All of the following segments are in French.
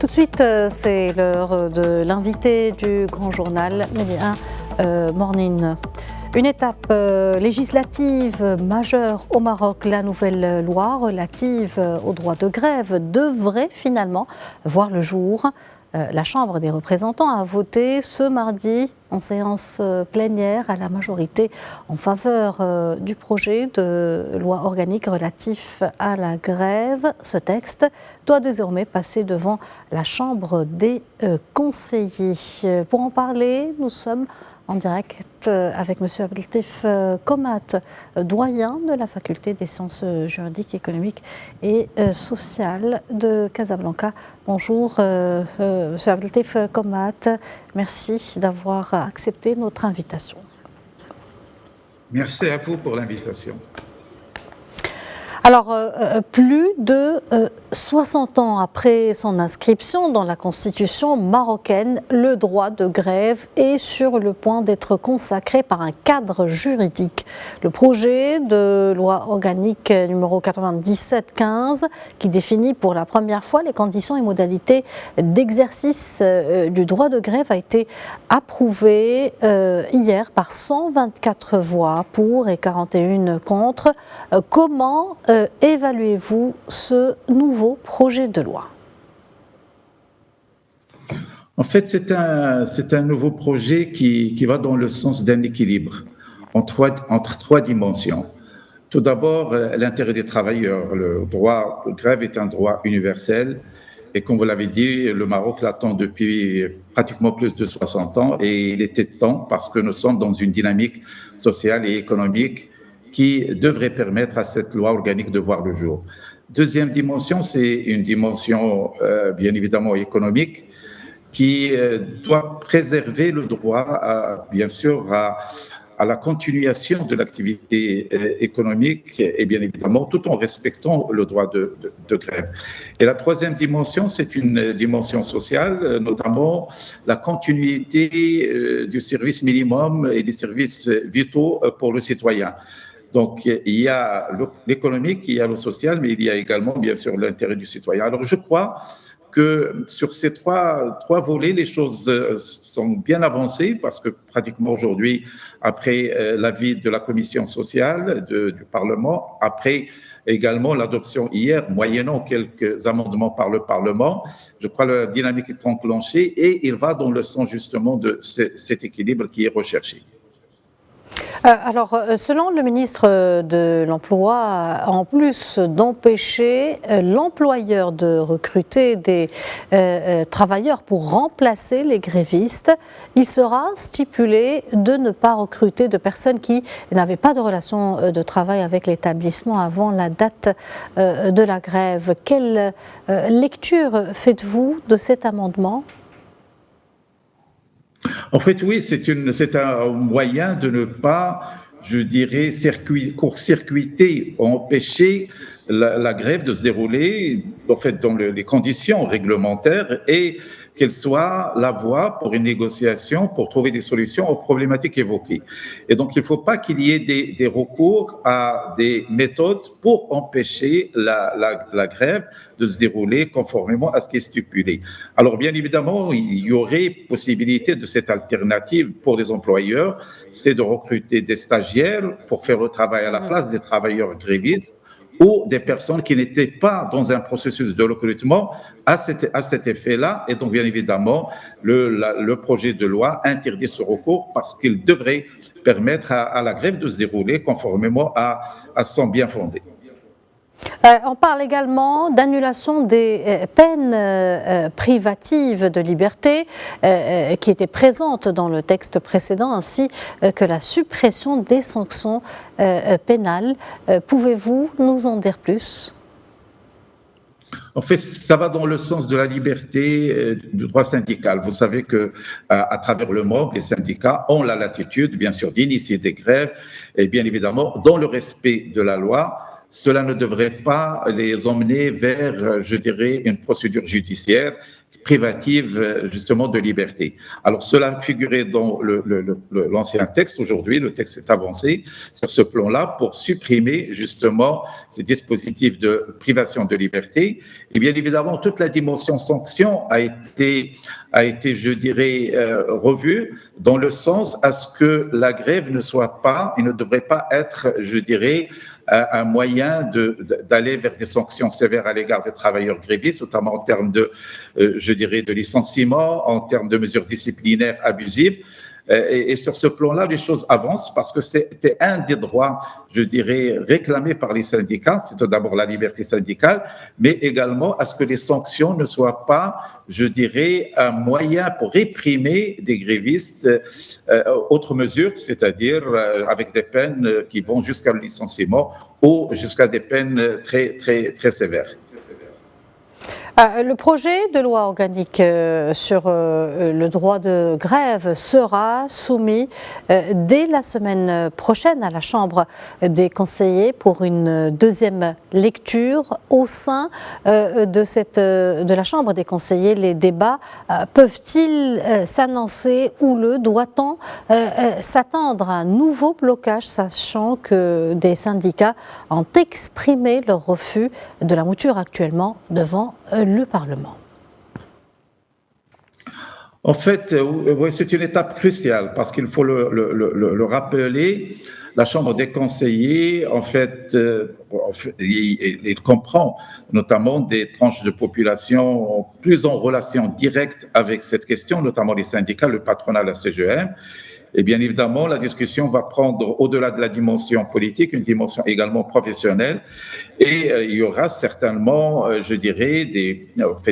Tout de suite, c'est l'heure de l'invité du grand journal Média Morning. Une étape législative majeure au Maroc. La nouvelle loi relative au droit de grève devrait finalement voir le jour. La Chambre des représentants a voté ce mardi en séance plénière à la majorité en faveur du projet de loi organique relatif à la grève. Ce texte doit désormais passer devant la Chambre des conseillers. Pour en parler, nous sommes en direct avec M. Abdeltif Komat, doyen de la faculté des sciences juridiques, économiques et sociales de Casablanca. Bonjour M. Abdeltif Komat, merci d'avoir accepté notre invitation. Merci à vous pour l'invitation. Alors, plus de 60 ans après son inscription dans la Constitution marocaine, le droit de grève est sur le point d'être consacré par un cadre juridique. Le projet de loi organique numéro 97-15, qui définit pour la première fois les conditions et modalités d'exercice du droit de grève, a été approuvé hier par 124 voix pour et 41 contre. Comment évaluez-vous ce nouveau projet de loi? En fait, c'est un nouveau projet qui va dans le sens d'un équilibre entre trois dimensions. Tout d'abord, l'intérêt des travailleurs. Le droit de grève est un droit universel et comme vous l'avez dit, le Maroc l'attend depuis pratiquement plus de 60 ans et il était temps parce que nous sommes dans une dynamique sociale et économique qui devrait permettre à cette loi organique de voir le jour. Deuxième dimension, c'est une dimension bien évidemment économique qui doit préserver le droit, bien sûr, à la continuation de l'activité économique et bien évidemment tout en respectant le droit de grève. Et la troisième dimension, c'est une dimension sociale, notamment la continuité du service minimum et des services vitaux pour le citoyen. Donc, il y a l'économique, il y a le social, mais il y a également, bien sûr, l'intérêt du citoyen. Alors, je crois que sur ces trois volets, les choses sont bien avancées parce que pratiquement aujourd'hui, après l'avis de la commission sociale du Parlement, après également l'adoption hier, moyennant quelques amendements par le Parlement, je crois que la dynamique est enclenchée et il va dans le sens justement de cet équilibre qui est recherché. Alors, selon le ministre de l'Emploi, en plus d'empêcher l'employeur de recruter des travailleurs pour remplacer les grévistes, il sera stipulé de ne pas recruter de personnes qui n'avaient pas de relation de travail avec l'établissement avant la date de la grève. Quelle lecture faites-vous de cet amendement ? En fait, oui, c'est un moyen de ne pas, je dirais, court-circuiter, empêcher la grève de se dérouler en fait, dans les conditions réglementaires et qu'elle soit la voie pour une négociation, pour trouver des solutions aux problématiques évoquées. Et donc, il ne faut pas qu'il y ait des recours à des méthodes pour empêcher la grève de se dérouler conformément à ce qui est stipulé. Alors, bien évidemment, il y aurait possibilité de cette alternative pour les employeurs, c'est de recruter des stagiaires pour faire le travail à la place des travailleurs grévistes ou des personnes qui n'étaient pas dans un processus de recrutement à cet effet-là. Et donc, bien évidemment, le projet de loi interdit ce recours parce qu'il devrait permettre à la grève de se dérouler conformément à son bien fondé. On parle également d'annulation des peines privatives de liberté qui étaient présentes dans le texte précédent, ainsi que la suppression des sanctions pénales. Pouvez-vous nous en dire plus ? En fait, ça va dans le sens de la liberté du droit syndical. Vous savez que à travers le monde, les syndicats ont la latitude, bien sûr, d'initier des grèves et bien évidemment, dans le respect de la loi. Cela ne devrait pas les emmener vers, je dirais, une procédure judiciaire privative justement de liberté. Alors cela figurait dans l'ancien texte. Aujourd'hui, le texte est avancé sur ce plan-là pour supprimer justement ces dispositifs de privation de liberté. Et bien évidemment, toute la dimension sanction a été, je dirais, revue dans le sens à ce que la grève ne soit pas et ne devrait pas être, je dirais, un moyen d'aller vers des sanctions sévères à l'égard des travailleurs grévistes, notamment en termes de, je dirais, de licenciement, en termes de mesures disciplinaires abusives. Et sur ce plan-là, les choses avancent parce que c'était un des droits, je dirais, réclamés par les syndicats. C'est tout d'abord la liberté syndicale, mais également à ce que les sanctions ne soient pas, je dirais, un moyen pour réprimer des grévistes. Autre mesure, c'est-à-dire avec des peines qui vont jusqu'à le licenciement ou jusqu'à des peines très, très, très sévères. Le projet de loi organique sur le droit de grève sera soumis dès la semaine prochaine à la Chambre des conseillers pour une deuxième lecture. Au sein de la Chambre des conseillers, les débats peuvent-ils s'annoncer ou doit-on s'attendre à un nouveau blocage, sachant que des syndicats ont exprimé leur refus de la mouture actuellement devant le Parlement? En fait, oui, c'est une étape cruciale parce qu'il faut le rappeler. La Chambre des conseillers, en fait, il comprend notamment des tranches de population plus en relation directe avec cette question, notamment les syndicats, le patronat, la CGM. Et bien évidemment, la discussion va prendre, au-delà de la dimension politique, une dimension également professionnelle. Et il y aura certainement, je dirais,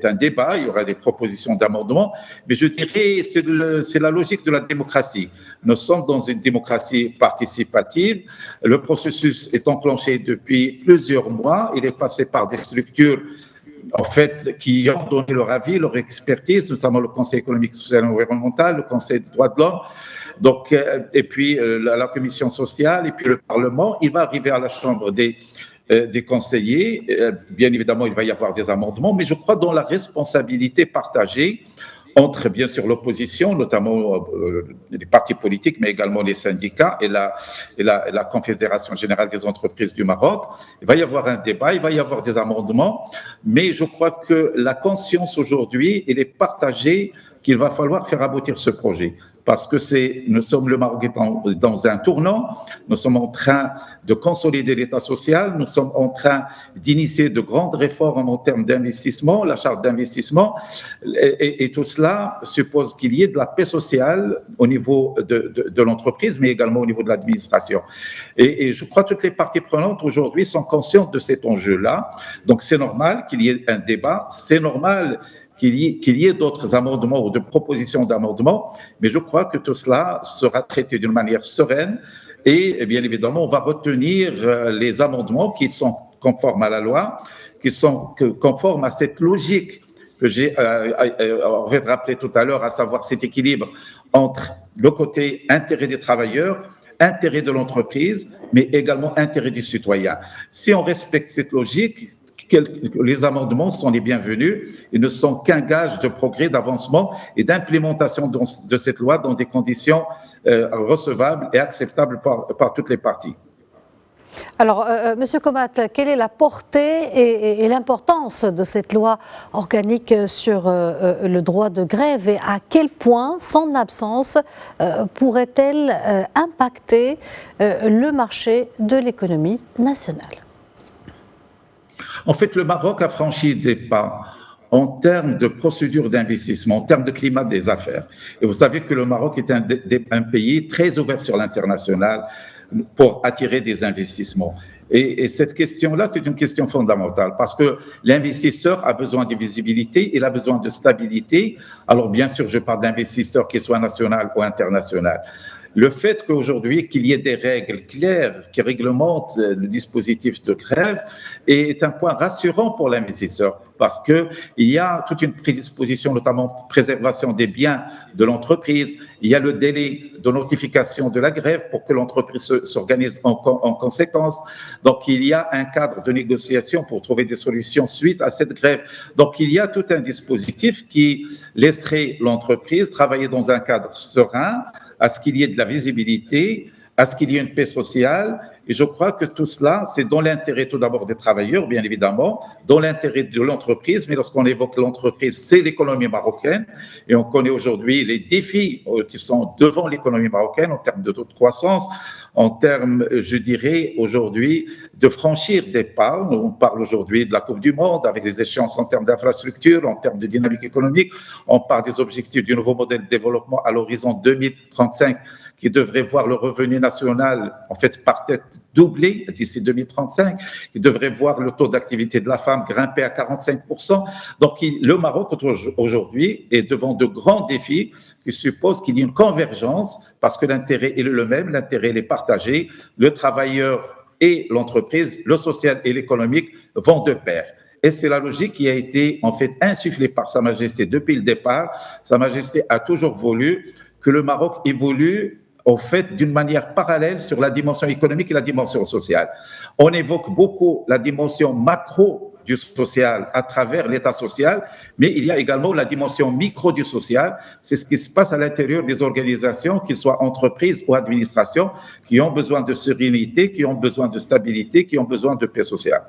un débat, il y aura des propositions d'amendements. Mais je dirais, c'est la logique de la démocratie. Nous sommes dans une démocratie participative. Le processus est enclenché depuis plusieurs mois. Il est passé par des structures en fait, qui ont donné leur avis, leur expertise, notamment le Conseil économique, social et environnemental, le Conseil des droits de l'homme. Donc, et puis la commission sociale, et puis le Parlement. Il va arriver à la Chambre des conseillers. Bien évidemment, il va y avoir des amendements, mais je crois dans la responsabilité partagée entre, bien sûr, l'opposition, notamment les partis politiques, mais également les syndicats et la Confédération générale des entreprises du Maroc. Il va y avoir un débat, il va y avoir des amendements, mais je crois que la conscience aujourd'hui, elle est partagée qu'il va falloir faire aboutir ce projet. Parce que nous sommes, le Maroc dans un tournant, nous sommes en train de consolider l'État social, nous sommes en train d'initier de grandes réformes en termes d'investissement, la charte d'investissement, et tout cela suppose qu'il y ait de la paix sociale au niveau de l'entreprise, mais également au niveau de l'administration. Et je crois que toutes les parties prenantes aujourd'hui sont conscientes de cet enjeu-là. Donc c'est normal qu'il y ait un débat, c'est normal qu'il y ait d'autres amendements ou de propositions d'amendements, mais je crois que tout cela sera traité d'une manière sereine et bien évidemment, on va retenir les amendements qui sont conformes à la loi, qui sont conformes à cette logique que j'ai envie de rappeler tout à l'heure, à savoir cet équilibre entre le côté intérêt des travailleurs, intérêt de l'entreprise, mais également intérêt du citoyen. Si on respecte cette logique, les amendements sont les bienvenus et ne sont qu'un gage de progrès, d'avancement et d'implémentation de cette loi dans des conditions recevables et acceptables par toutes les parties. Alors, Monsieur Komat, quelle est la portée et l'importance de cette loi organique sur le droit de grève et à quel point son absence pourrait-elle impacter le marché de l'économie nationale? En fait, le Maroc a franchi des pas en termes de procédures d'investissement, en termes de climat des affaires. Et vous savez que le Maroc est un pays très ouvert sur l'international pour attirer des investissements. Et cette question-là, c'est une question fondamentale parce que l'investisseur a besoin de visibilité, il a besoin de stabilité. Alors bien sûr, je parle d'investisseurs qui soient national ou international. le fait qu'aujourd'hui qu'il y ait des règles claires qui réglementent le dispositif de grève est un point rassurant pour l'investisseur, parce qu'il y a toute une prédisposition, notamment préservation des biens de l'entreprise. Il y a le délai de notification de la grève pour que l'entreprise s'organise en conséquence. Donc, il y a un cadre de négociation pour trouver des solutions suite à cette grève. Donc, il y a tout un dispositif qui laisserait l'entreprise travailler dans un cadre serein, à ce qu'il y ait de la visibilité, à ce qu'il y ait une paix sociale. Et je crois que tout cela, c'est dans l'intérêt tout d'abord des travailleurs, bien évidemment, dans l'intérêt de l'entreprise. Mais lorsqu'on évoque l'entreprise, c'est l'économie marocaine. Et on connaît aujourd'hui les défis qui sont devant l'économie marocaine en termes de taux de croissance, en termes, je dirais, aujourd'hui, de franchir des pas. On parle aujourd'hui de la Coupe du Monde avec des échéances en termes d'infrastructures, en termes de dynamique économique. On parle des objectifs du nouveau modèle de développement à l'horizon 2035 qui devrait voir le revenu national, en fait, par tête doubler d'ici 2035, qui devrait voir le taux d'activité de la femme grimper à 45%. Donc, le Maroc, aujourd'hui, est devant de grands défis qui supposent qu'il y ait une convergence, parce que l'intérêt est le même, l'intérêt est partagé, le travailleur et l'entreprise, le social et l'économique vont de pair. Et c'est la logique qui a été, en fait, insufflée par Sa Majesté depuis le départ. Sa Majesté a toujours voulu que le Maroc évolue au fait d'une manière parallèle sur la dimension économique et la dimension sociale. On évoque beaucoup la dimension macro du social à travers l'État social, mais il y a également la dimension micro du social. C'est ce qui se passe à l'intérieur des organisations, qu'ils soient entreprises ou administrations, qui ont besoin de sérénité, qui ont besoin de stabilité, qui ont besoin de paix sociale.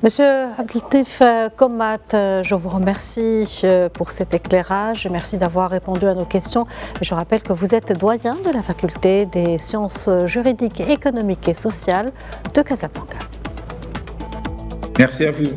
Monsieur Abdeltif Kommat, je vous remercie pour cet éclairage. Merci d'avoir répondu à nos questions. Je rappelle que vous êtes doyen de la faculté des sciences juridiques, économiques et sociales de Casablanca. Merci à vous.